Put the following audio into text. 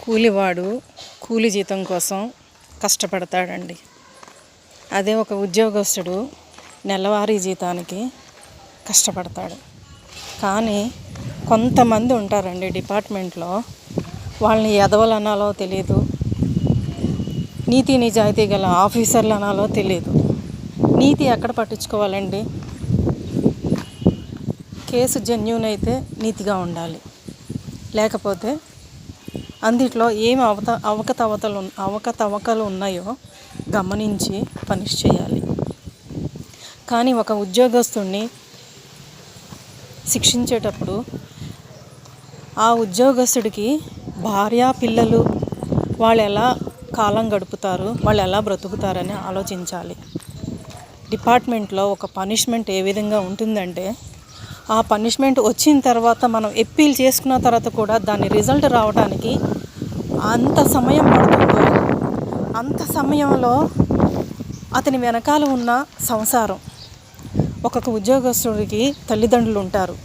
కూలివాడు కూలి జీతం కోసం కష్టపడతాడండి. అదే ఒక ఉద్యోగస్తుడు నెలవారీ జీతానికి కష్టపడతాడు. కానీ కొంతమంది ఉంటారండి డిపార్ట్మెంట్లో, వాళ్ళని ఎదవలు అనాలో తెలియదు, నీతి నిజాయితీ గల ఆఫీసర్లు అనాలో తెలియదు. నీతి ఎక్కడ పట్టించుకోవాలండి? కేసు జెన్యూన్ అయితే నీతిగా ఉండాలి, లేకపోతే అందుట్లో ఏమి అవకతవకలు ఉన్నాయో గమనించి పనిష్ చేయాలి. కానీ ఒక ఉద్యోగస్తుడిని శిక్షించేటప్పుడు ఆ ఉద్యోగస్తుడికి భార్య పిల్లలు వాళ్ళు ఎలా కాలం గడుపుతారు, వాళ్ళు ఎలా బ్రతుకుతారని ఆలోచించాలి. డిపార్ట్మెంట్లో ఒక పనిష్మెంట్ ఏ విధంగా ఉంటుందంటే, ఆ పనిష్మెంట్ వచ్చిన తర్వాత మనం అప్పీల్ చేసుకున్న తర్వాత కూడా దాని రిజల్ట్ రావడానికి అంత సమయం పడుతుందో అంత సమయంలో అతని వెనకాల ఉన్న సంసారం, ఒక్కొక్క ఉద్యోగస్తుడికి తల్లిదండ్రులు ఉంటారు.